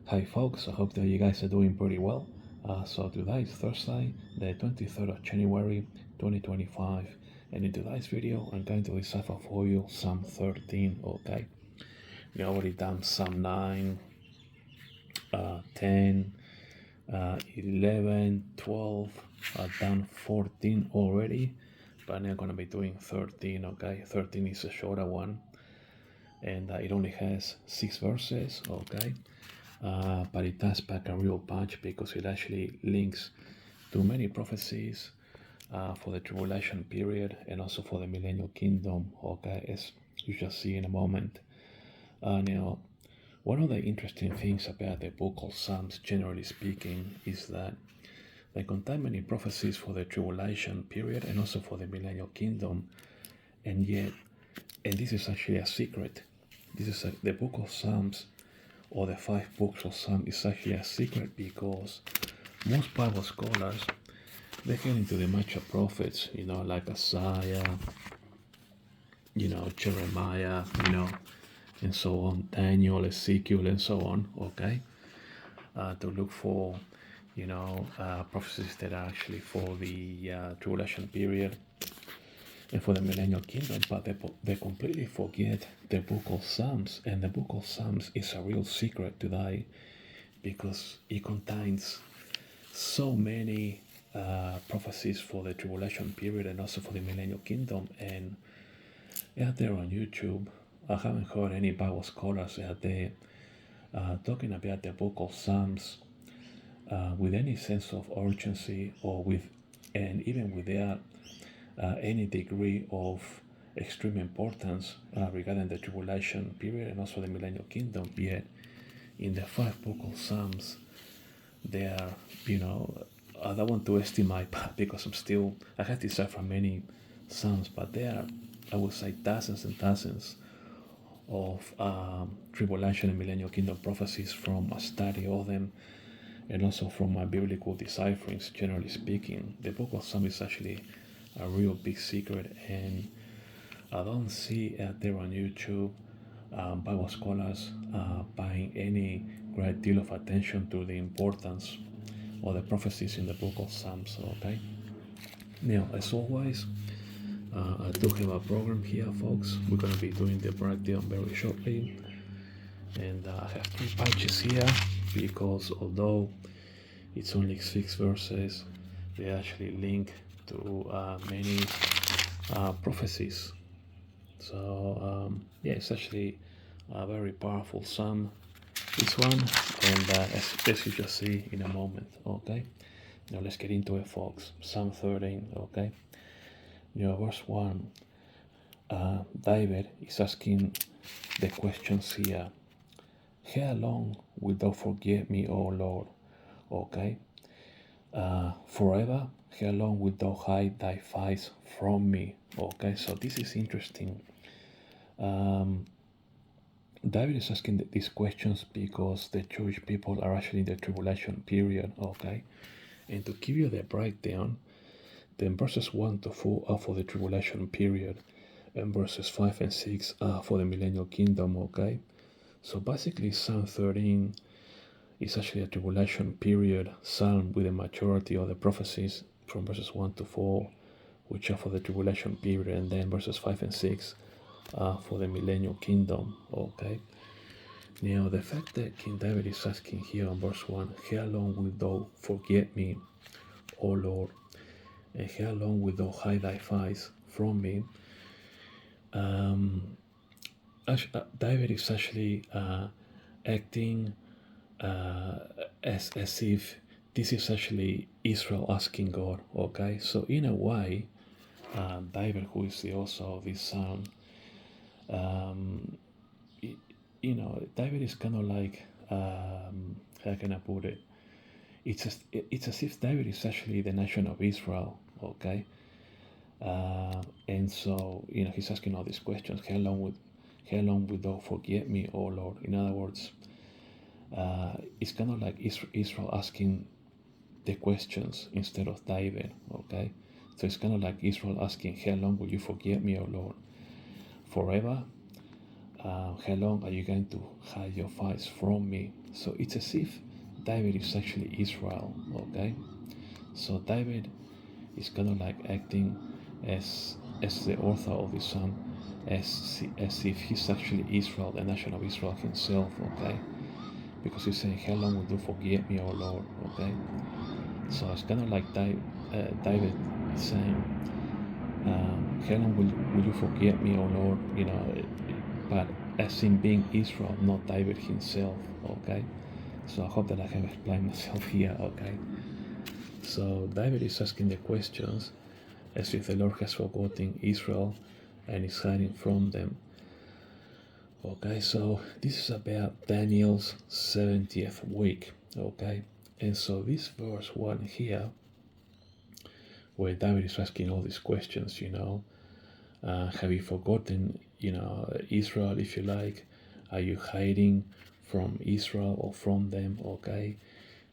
Hi folks, I hope that you guys are doing pretty well. So today is Thursday, the 23rd of January 2025, and in today's video I'm going to decipher for you Psalm 13, okay? We already done Psalm 9, 10, 11, 12, I've done 14 already, but now I'm going to be doing 13, okay? 13 is a shorter one, and it only has 6 verses, okay? But it does pack a real punch because it actually links to many prophecies for the tribulation period and also for the millennial kingdom, okay, as you shall see in a moment. Now, one of the interesting things about the book of Psalms, generally speaking, is that they contain many prophecies for the tribulation period and also for the millennial kingdom, and yet, and this is actually a secret, the book of Psalms, or the 5 books of Psalms, is actually a secret because most Bible scholars, they get into the major prophets, like Isaiah, Jeremiah, and so on, Daniel, Ezekiel, and so on, okay, to look for, prophecies that are actually for the tribulation period and for the millennial kingdom, but they completely forget the book of Psalms, and the book of Psalms is a real secret today because it contains so many prophecies for the tribulation period and also for the millennial kingdom. And out there on YouTube, I haven't heard any Bible scholars out there talking about the book of Psalms with any sense of urgency or and even without any degree of extreme importance regarding the tribulation period and also the millennial kingdom. Yet in the 5 book of Psalms, there are, I don't want to estimate because I have to say from many Psalms, but there are, I would say, dozens and dozens of tribulation and millennial kingdom prophecies from a study of them and also from my biblical decipherings. Generally speaking, the book of Psalms is actually a real big secret, and I don't see out there on YouTube Bible scholars paying any great deal of attention to the importance of the prophecies in the book of Psalms, okay? Now, as always, I do have a program here, folks. We're going to be doing the breakdown very shortly, and I have 3 pages here because although it's only 6 verses, they actually link to many prophecies. So yeah, it's actually a very powerful psalm, this one, and as you just see in a moment, okay? Now let's get into it, folks. Psalm 13, okay? Verse 1, David is asking the questions here. How long wilt thou forget me, O Lord? Okay? Forever? How long wilt thou hide thy face from me? Okay, so this is interesting. David is asking these questions because the Jewish people are actually in the tribulation period, okay? And to give you the breakdown, then verses 1 to 4 are for the tribulation period, and verses 5 and 6 are for the millennial kingdom, okay? So basically, Psalm 13 is actually a tribulation period psalm with the majority of the prophecies from verses 1 to 4, which are for the tribulation period, and then verses 5 and 6 for the millennial kingdom, okay? Now, the fact that King David is asking here on verse 1, how long wilt thou forget me, O Lord, and how long wilt thou hide thy face from me? David is actually acting as if this is actually Israel asking God, okay? So in a way, David, who is the author of this psalm, David is kind of like, how can I put it? It's as if David is actually the nation of Israel, okay? And so, he's asking all these questions. How long would thou forget me, O Lord? In other words, it's kind of like Israel asking the questions instead of David, okay? So it's kind of like Israel asking, how long will you forget me, O Lord? Forever? how long are you going to hide your face from me? So it's as if David is actually Israel, okay? So David is kind of like acting as the author of the psalm, as if he's actually Israel, the nation of Israel himself, okay? Because he's saying, how long will you forget me, O Lord, okay? So it's kind of like David is saying, how long will you forget me, O Lord, but as in being Israel, not David himself, okay? So I hope that I have explained myself here, okay? So David is asking the questions as if the Lord has forgotten Israel and is hiding from them. Okay, so this is about Daniel's 70th week, okay? And so this verse 1 here, where David is asking all these questions, have you forgotten, Israel, if you like? Are you hiding from Israel or from them, okay?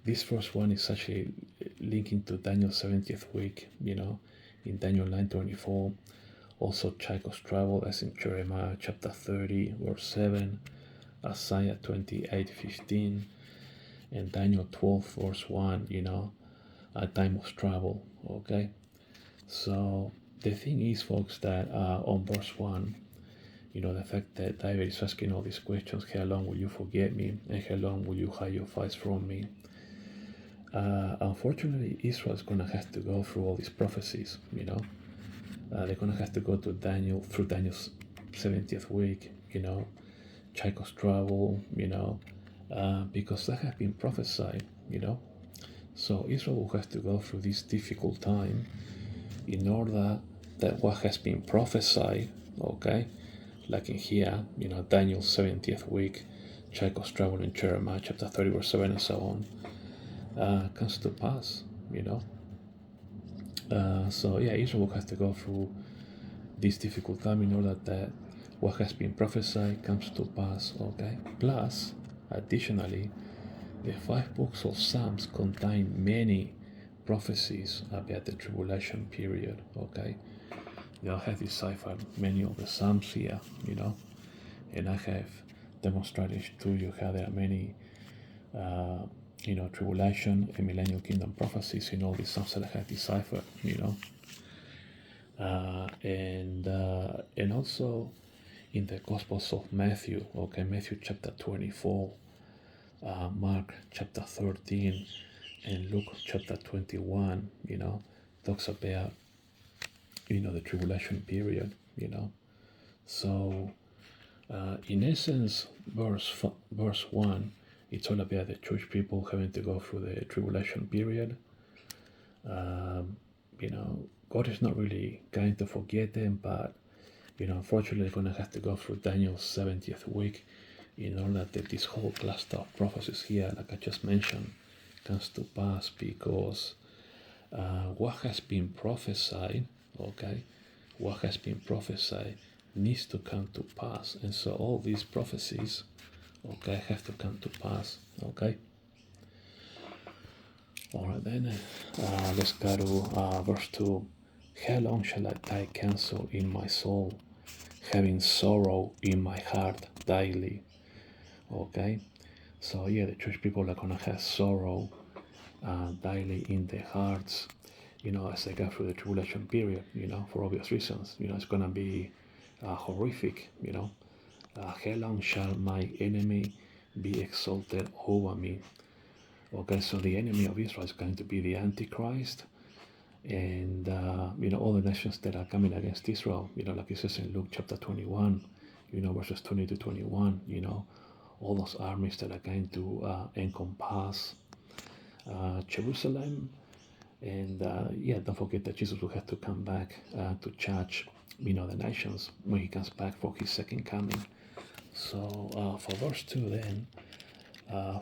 This first one is actually linking to Daniel's 70th week, in Daniel 9:24. Also Chaikov's travel, as in Jeremiah chapter 30, verse 7, Isaiah 28:15, and Daniel 12, verse 1, a time of travel, okay? So the thing is, folks, that on verse 1, the fact that David is asking all these questions, how long will you forget me, and how long will you hide your face from me? Unfortunately, Israel is going to have to go through all these prophecies, they're going to have to go through Daniel's 70th week, Chaikov's travel, because that has been prophesied, So Israel will have to go through this difficult time in order that what has been prophesied, okay, like in here, Daniel's 70th week, Chaikov's travel in Jeremiah chapter 30, verse 7, and so on, comes to pass, So yeah, Israel will have to go through this difficult time in order that what has been prophesied comes to pass, okay? Plus, additionally, the 5 books of Psalms contain many prophecies about the tribulation period, okay? I have deciphered many of the Psalms here, and I have demonstrated to you how there are many, tribulation and millennial kingdom prophecies in all these Psalms that I have deciphered, and also in the Gospels of Matthew, okay, Matthew chapter 24, Mark chapter 13, and Luke chapter 21, talks about, the tribulation period, So, in essence, verse 1, it's all about the Jewish people having to go through the tribulation period. God is not really going to forget them, but, unfortunately, they're going to have to go through Daniel's 70th week in order that this whole cluster of prophecies here, like I just mentioned, comes to pass, because what has been prophesied, okay, what has been prophesied needs to come to pass. And so all these prophecies, okay, have to come to pass, okay? All right, then, let's go to verse 2. How long shall I take counsel in my soul, having sorrow in my heart daily? Okay, so yeah, the Jewish people are going to have sorrow daily in their hearts, as they go through the tribulation period, for obvious reasons. It's going to be horrific, how long shall my enemy be exalted over me? Okay, so the enemy of Israel is going to be the Antichrist, and all the nations that are coming against Israel, like it says in Luke chapter 21, verses 20 to 21, all those armies that are going to encompass Jerusalem. And don't forget that Jesus will have to come back to judge, the nations when he comes back for his second coming. So for verse 2 then,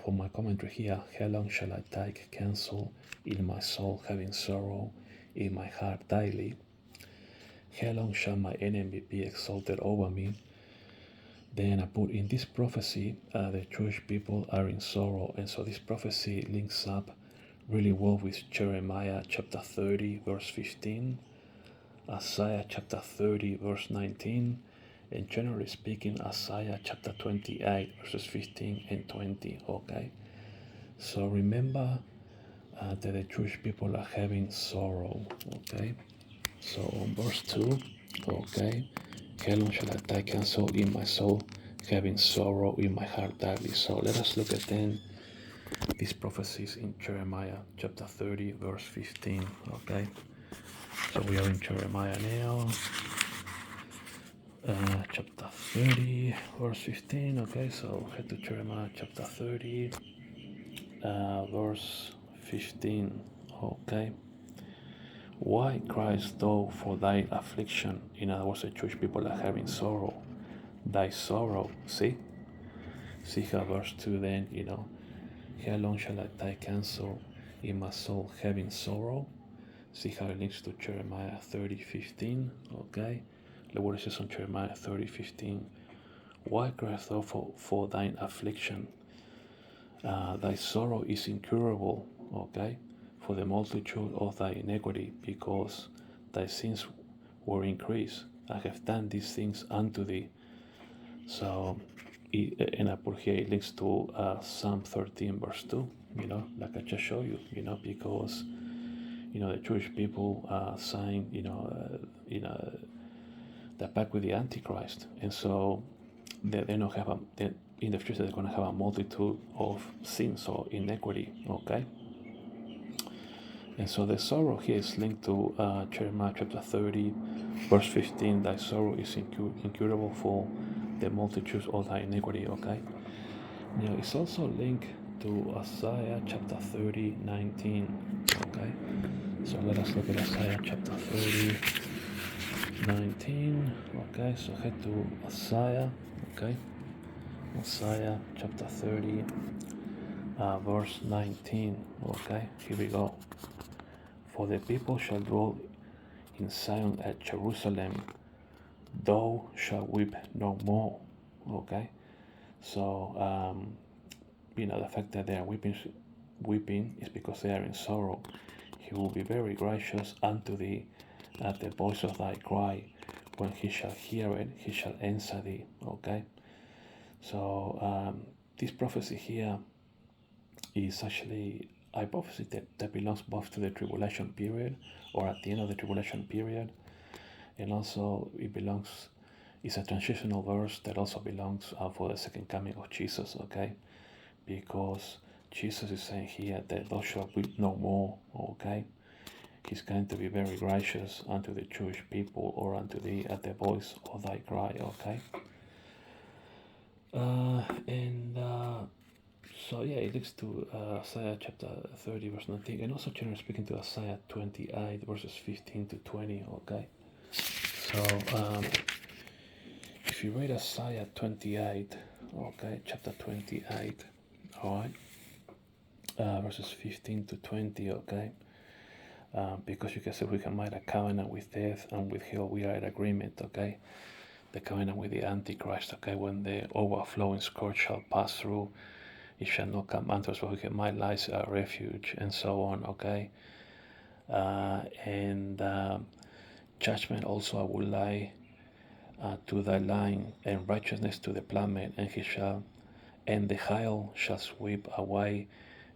for my commentary here, how long shall I take counsel in my soul, having sorrow in my heart daily? How long shall my enemy be exalted over me? Then I put in this prophecy, the Jewish people are in sorrow, and so this prophecy links up really well with Jeremiah chapter 30, verse 15, Isaiah chapter 30, verse 19, And generally speaking, Isaiah chapter 28, verses 15 and 20, okay? So remember that the Jewish people are having sorrow, okay? So on verse 2, okay? How long shall I take counsel in my soul, having sorrow in my heart daily? So let us look at then these prophecies in Jeremiah chapter 30, verse 15, okay? So we are in Jeremiah now, chapter 30, verse 15, okay? So head to Jeremiah chapter 30, verse 15, okay? Why criest thou for thy affliction? In other words, the Jewish people are having sorrow. Thy sorrow, see how verse 2 then, how long shall I take counsel in my soul having sorrow? See how it links to Jeremiah 30:15, okay? Look what it says on Jeremiah 30:15. Why criest thou for thine affliction? Thy sorrow is incurable, okay? For the multitude of thy iniquity, because thy sins were increased. I have done these things unto thee. So, and I put here, it links to Psalm 13, verse 2, like I just showed you, because, the Jewish people are saying, they're back with the Antichrist. And so they're not have in the future, they're going to have a multitude of sins or iniquity, okay? And so the sorrow here is linked to Jeremiah chapter 30, verse 15. Thy sorrow is incurable for the multitudes of thy iniquity, okay? Now it's also linked to Isaiah chapter 30, 19, okay? So let us look at Isaiah chapter 30, 19, okay? So head to Isaiah, okay? Isaiah chapter 30, verse 19, okay? Here we go. For the people shall dwell in Zion at Jerusalem, thou shalt weep no more. Okay, so the fact that they are weeping is because they are in sorrow. He will be very gracious unto thee at the voice of thy cry. When he shall hear it, he shall answer thee. Okay, so this prophecy here is actually a prophecy that belongs both to the tribulation period or at the end of the tribulation period, and also it's a transitional verse that also belongs for the second coming of Jesus, okay? Because Jesus is saying here that thou shalt weep no more, okay? He's going to be very gracious unto the Jewish people or unto thee at the voice of thy cry, okay? So yeah, it looks to Isaiah chapter 30, verse 19, and also generally speaking to Isaiah 28, verses 15 to 20, okay? So if you read Isaiah 28, okay, chapter 28, all right, verses 15 to 20, okay, because you can say we can make a covenant with death and with hell, we are in agreement, okay? The covenant with the Antichrist, okay, when the overflowing scourge shall pass through, it shall not come unto us, but we can make lies our refuge, and so on, okay? And judgment also I will lay to thy line, and righteousness to the plummet, and the hail shall sweep away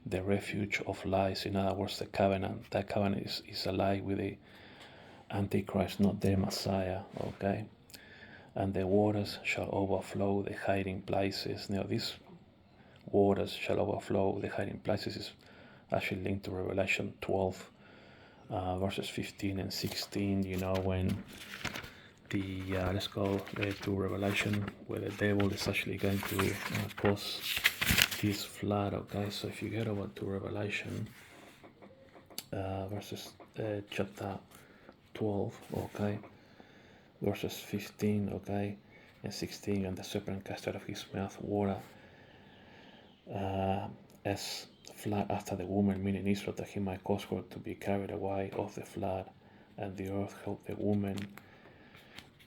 the refuge of lies. In other words, the covenant. That covenant is a lie with the Antichrist, not the Messiah, okay? And the waters shall overflow the hiding places. Now, these waters shall overflow the hiding places is actually linked to Revelation 12, verses 15 and 16, when let's go to Revelation, where the devil is actually going to cause this flood, okay? So if you get over to Revelation, chapter 12, okay, verses 15, okay, and 16, and the serpent cast out of his mouth water as flood after the woman, meaning Israel, that he might cause her to be carried away of the flood, and the earth helped the woman,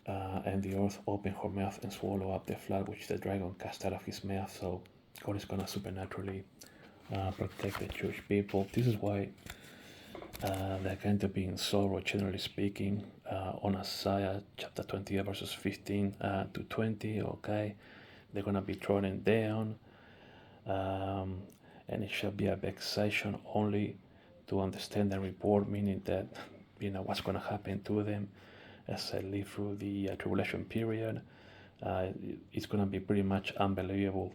and the earth opened her mouth and swallowed up the flood which the dragon cast out of his mouth. So God is going to supernaturally protect the Jewish people. This is why They're going to be in sorrow, generally speaking, on Isaiah chapter 28, verses 15 to 20, okay? They're going to be trodden down, and it shall be a vexation only to understand the report, meaning that, what's going to happen to them as I live through the tribulation period. It's going to be pretty much unbelievable,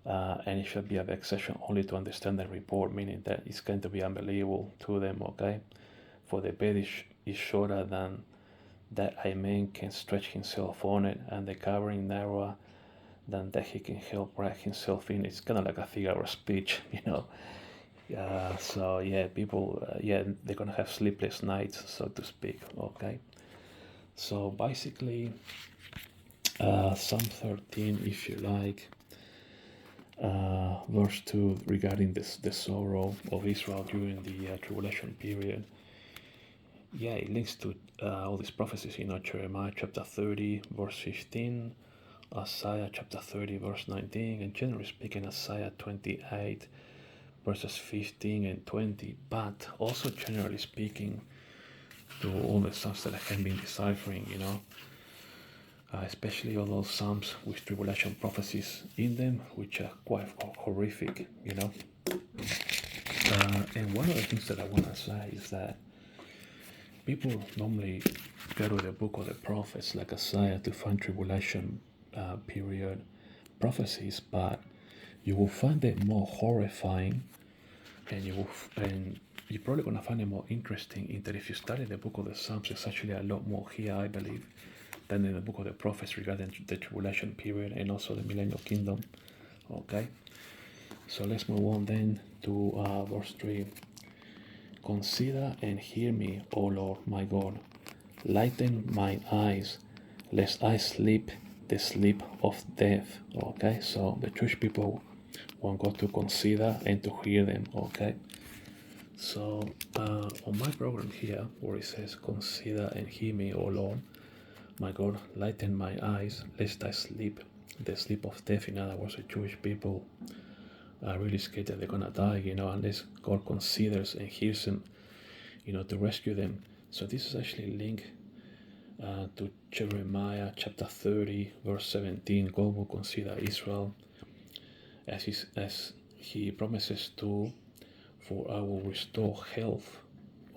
and it should be a vexation only to understand the report, meaning that it's going to be unbelievable to them, okay? For the bed is shorter than that a man can stretch himself on it, and the covering narrower than that he can help wrap himself in. It's kind of like a figure of speech, So yeah, people, they're gonna have sleepless nights, so to speak, okay? So basically, Psalm 13, if you like, verse 2 regarding the sorrow of Israel during the tribulation period. Yeah, it links to all these prophecies, Jeremiah chapter 30, verse 15, Isaiah chapter 30, verse 19, and generally speaking, Isaiah 28, verses 15 and 20, but also generally speaking to all the Psalms that I have been deciphering, especially all those Psalms with tribulation prophecies in them, which are quite horrific, And one of the things that I want to say is that people normally go to the book of the prophets like Isaiah to find tribulation period prophecies, but you will find them more horrifying, and you're probably going to find it more interesting in that if you study the book of the Psalms, it's actually a lot more here, I believe, than in the book of the prophets regarding the tribulation period and also the millennial kingdom. Okay, so let's move on then to verse 3. Consider and hear me, O Lord my God. Lighten mine eyes, lest I sleep the sleep of death. Okay, so the Jewish people want God to consider and to hear them. Okay, so on my program here, where it says, Consider and hear me, O Lord my God, lighten my eyes, lest I sleep the sleep of death. In other words, the Jewish people are really scared that they're gonna die, unless God considers and hears them, to rescue them. So this is actually linked to Jeremiah chapter 30, verse 17. God will consider Israel as he promises to, for I will restore health,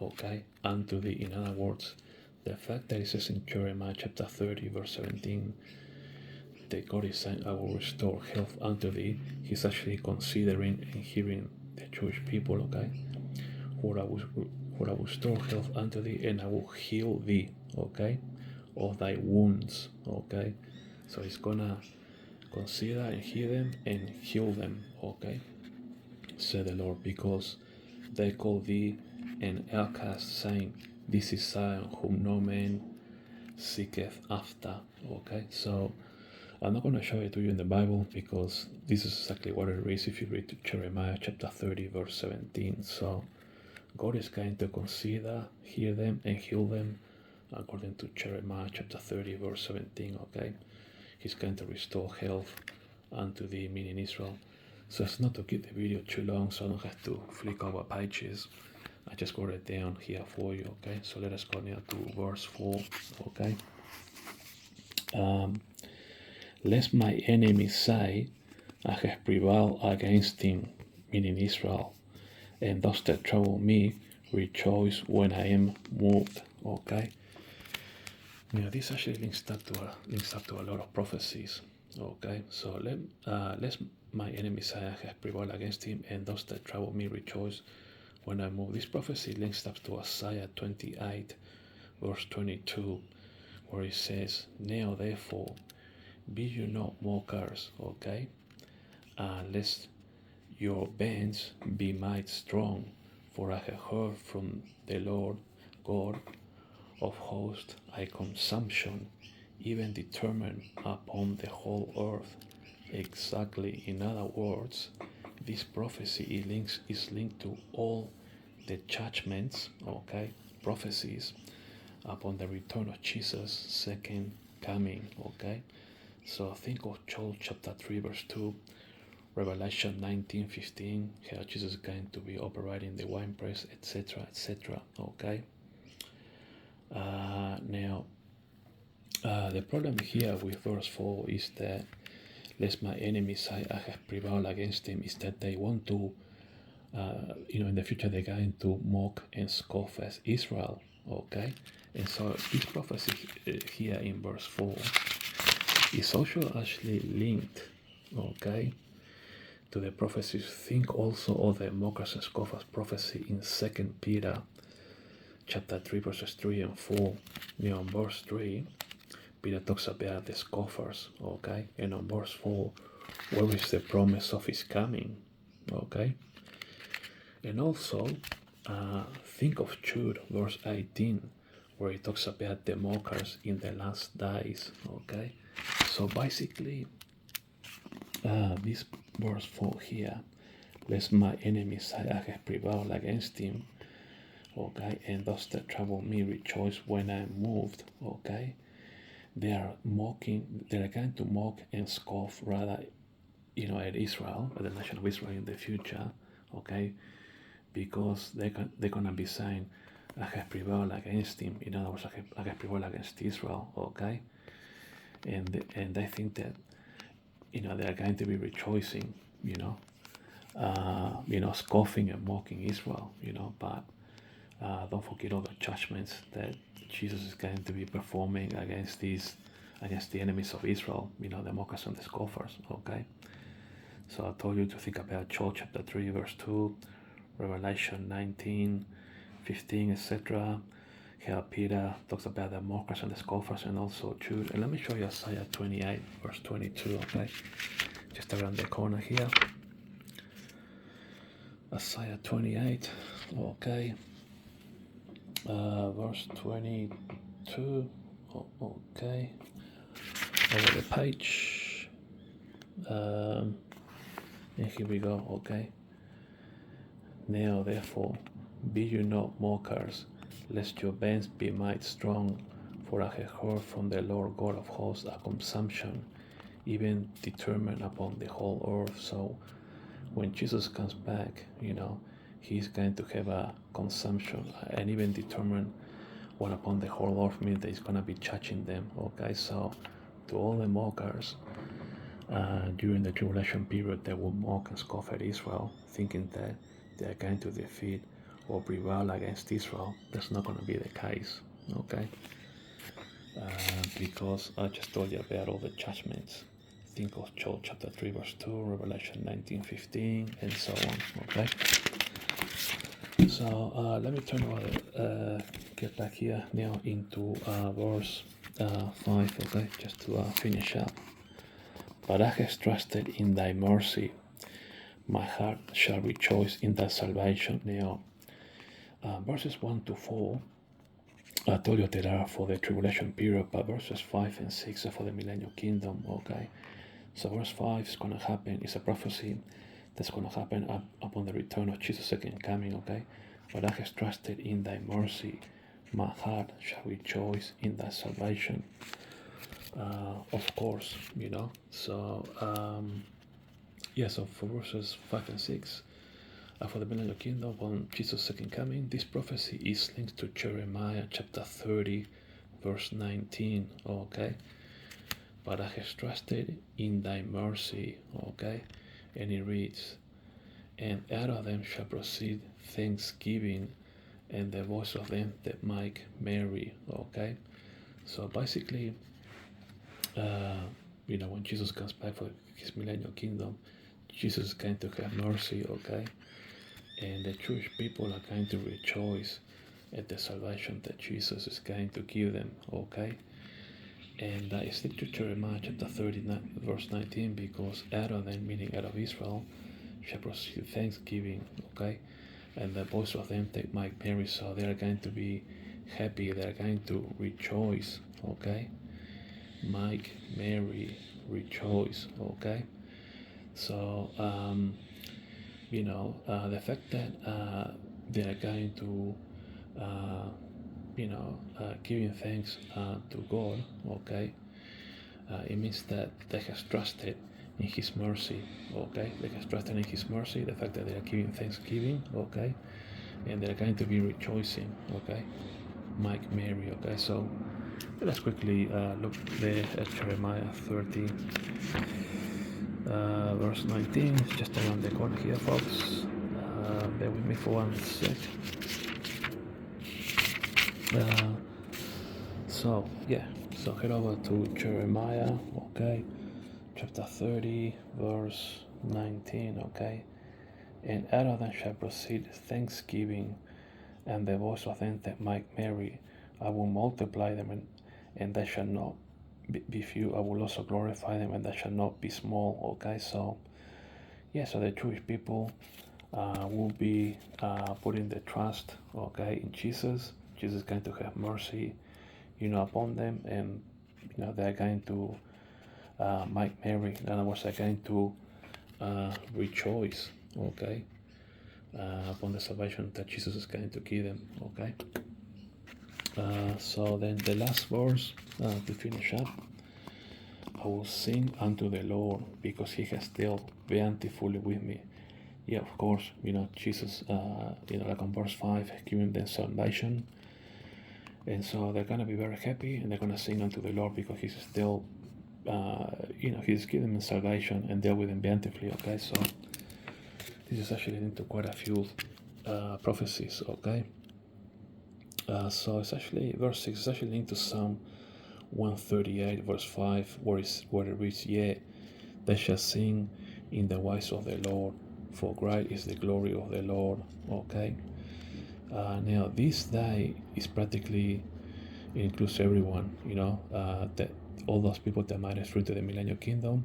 okay, unto thee. In other words, the fact that it says in Jeremiah chapter 30, verse 17, that God is saying, I will restore health unto thee, he's actually considering and hearing the Jewish people, okay? For I will restore health unto thee, and I will heal thee, okay, of thy wounds, okay? So he's gonna consider and hear them and heal them, okay? Said the Lord, because they call thee an outcast, saying, This is Zion, whom no man seeketh after, okay? So I'm not going to show it to you in the Bible because this is exactly what it reads if you read Jeremiah chapter 30, verse 17. So God is going to consider, hear them, and heal them according to Jeremiah chapter 30, verse 17, okay? He's going to restore health unto the meaning Israel. So it's not to keep the video too long, so I don't have to flick over pages. I just got it down here for you, okay? So let us go now to verse 4, okay? Lest my enemies say, I have prevailed against him, meaning Israel, and those that trouble me rejoice when I am moved. Okay. Now this actually links up to a lot of prophecies. Okay, so lest my enemies say I have prevailed against him, and those that trouble me rejoice when I move. This prophecy links up to Isaiah 28, verse 22, where it says, Now therefore be you not mockers, okay? Lest your bands be might strong, for I have heard from the Lord God of hosts a consumption, even determined upon the whole earth. Exactly, in other words, this prophecy is linked to all the judgments, okay, prophecies upon the return of Jesus' second coming, okay? So think of Joel chapter 3, verse 2, Revelation 19:15, how Jesus is going to be operating the winepress, etc., etc. Okay. Now, the problem here with verse 4 is that, lest my enemies say I have prevailed against him, is that they want to, in the future they're going to mock and scoff as Israel. Okay. And so this prophecy here in verse 4 is also actually linked, okay, to the prophecies. Think also of the mockers and scoffers prophecy in 2 Peter chapter 3 verses 3 and 4. Now in verse 3, Peter talks about the scoffers, okay, and on verse 4, where is the promise of his coming, okay. And also think of Jude verse 18, where he talks about the mockers in the last days, okay. So basically, this verse 4 here, lest my enemies say I have prevailed against him, okay, and those that trouble me rejoice when I am moved, okay. They are going to mock and scoff rather, at Israel, at the nation of Israel in the future, okay, because they're going to be saying, I have prevailed against him. In other words, I have prevailed against Israel, okay, and they think that, they are going to be rejoicing, scoffing and mocking Israel, but don't forget all the judgments that Jesus is going to be performing against the enemies of Israel, the mockers and the scoffers, okay. So I told you to think about Joel chapter 3 verse 2, Revelation 19:15, etc. How Peter talks about the mockers and the scoffers, and also Jude. And let me show you Isaiah 28 verse 22, okay, just around the corner here. Isaiah 28, okay, verse 22, okay, over the page, and here we go, okay. Now therefore be you not mockers, lest your bands be made strong, for I have heard from the Lord God of hosts a consumption, even determined upon the whole earth. So when Jesus comes back, he's going to have a consumption, and even determine one upon the whole earth means that he's going to be judging them, okay. So to all the mockers during the tribulation period, they will mock and scoff at Israel, thinking that they are going to defeat or prevail against Israel. That's not going to be the case, okay, because I just told you about all the judgments. Think of Joel chapter 3 verse 2, Revelation 19:15, and so on, okay. So let me turn over, get back here now into verse 5, okay, just to finish up. But I have trusted in thy mercy, my heart shall rejoice in thy salvation. Now, verses 1 to 4, I told you that are for the tribulation period, but verses 5 and 6 are for the millennial kingdom, okay. So verse 5 is going to happen, it's a prophecy that's going to happen upon the return of Jesus' second coming, okay. But I have trusted in thy mercy, my heart shall rejoice in thy salvation. Of course, so so for verses 5 and 6, for the millennial kingdom upon Jesus' second coming, this prophecy is linked to Jeremiah chapter 30 verse 19, okay. But I have trusted in thy mercy, okay, and it reads, and out of them shall proceed thanksgiving, and the voice of them that make merry, okay. So basically, when Jesus comes back for his millennial kingdom, Jesus is going to have mercy, okay, and the Jewish people are going to rejoice at the salvation that Jesus is going to give them, okay. And it's linked to Jeremiah chapter 39 verse 19, because out of them, meaning out of Israel, shall proceed thanksgiving, okay, and the voice of them that make merry. So they are going to be happy, they are going to rejoice, okay, make merry, rejoice, okay. So the fact that they are going to giving thanks to God, okay, it means that they have trusted in His mercy. Okay, they can trust in His mercy, the fact that they are giving thanksgiving. Okay, and they're going to be rejoicing. Okay, Mike, Mary. Okay, so let's quickly look there at Jeremiah 30, verse 19. It's just around the corner here, folks. Bear with me for 1 sec. So head over to Jeremiah, okay, chapter 30, verse 19, okay. And out of them shall proceed thanksgiving, and the voice of them that make merry. I will multiply them, and they shall not be few. I will also glorify them, and they shall not be small. Okay, so so the Jewish people will be putting the trust, okay, in Jesus. Jesus is going to have mercy, upon them, and they're going to make merry. In other words, they're going to rejoice, okay, upon the salvation that Jesus is going to give them, okay. So then the last verse to finish up. I will sing unto the Lord because He has dealt bountifully with me. Yeah, of course, Jesus, like on verse 5, giving them salvation. And so they're going to be very happy, and they're going to sing unto the Lord because He's still, He's given them salvation and dealt with them bountifully, okay? So this is actually into quite a few prophecies, okay? So it's actually, verse 6 is actually linked to Psalm 138, verse 5, where it reads, "Yea, they shall sing in the ways of the Lord, for great is the glory of the Lord." Okay. Now this day is practically, it includes everyone, that all those people that might have through to the Millennium Kingdom,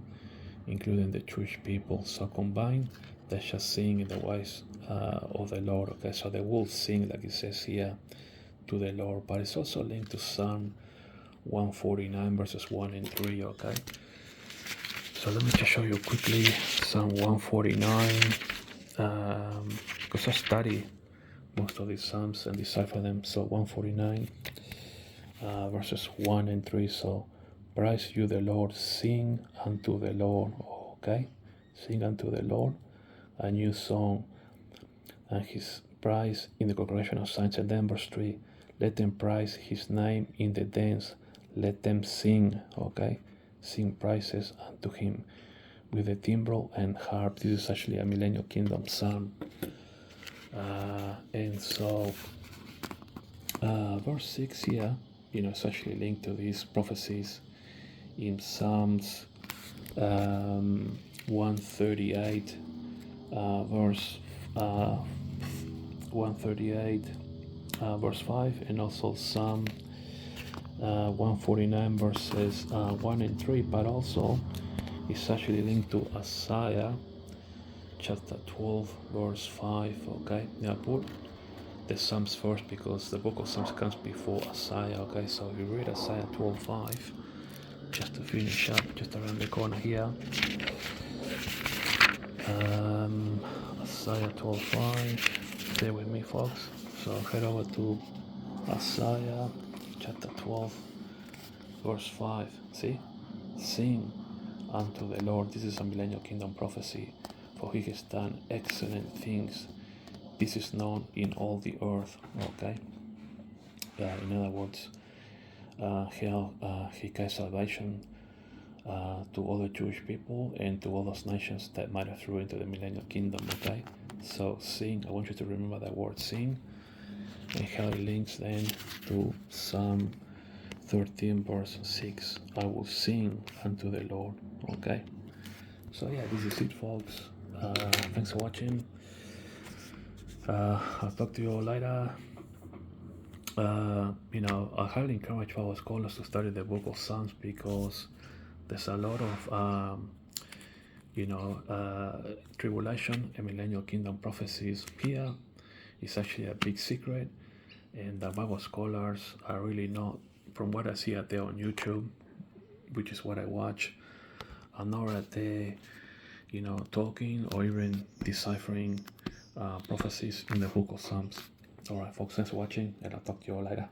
including the Jewish people. So combined, they shall sing in the ways of the Lord. Okay, so they will sing, like it says here, to the Lord. But it's also linked to Psalm 149 verses 1 and 3. Okay, so let me just show you quickly Psalm 149, because I study most of these psalms and decipher them. So 149 verses 1 and 3. So praise you the Lord, sing unto the Lord. Okay, sing unto the Lord a new song and His praise in the congregation of saints. And then verse 3, let them praise His name in the dance, let them sing, okay, sing praises unto Him with the timbrel and harp. This is actually a Millennium Kingdom psalm. And so verse 6 here, it's actually linked to these prophecies in Psalms 138, verse 138, verse 5, and also Psalm 149 verses 1 and 3, but also it's actually linked to Isaiah chapter 12 verse 5. Okay, now put the Psalms first because the book of Psalms comes before Isaiah. Okay, so if you read Isaiah 12:5, just to finish up, just around the corner here, Isaiah 12:5, stay with me folks. So head over to Isaiah chapter 12 verse 5. See, sing unto the Lord. This is a Millennial Kingdom prophecy, for He has done excellent things. This is known in all the earth. Okay, in other words, He gave salvation to all the Jewish people and to all those nations that might have through into the Millennial Kingdom. Okay, so sing. I want you to remember that word, sing, and how it links then to Psalm 13 verse 6. I will sing unto the Lord. Okay, so yeah, this is it folks. Thanks for watching. I'll talk to you all later. I highly encourage our scholars to study the book of Psalms because there's a lot of tribulation and millennial kingdom prophecies here. It's actually a big secret, and the Bible scholars are really not, from what I see out there on YouTube, which is what I watch, are not at the talking or even deciphering prophecies in the book of Psalms. Alright folks, thanks for watching, and I'll talk to you all later.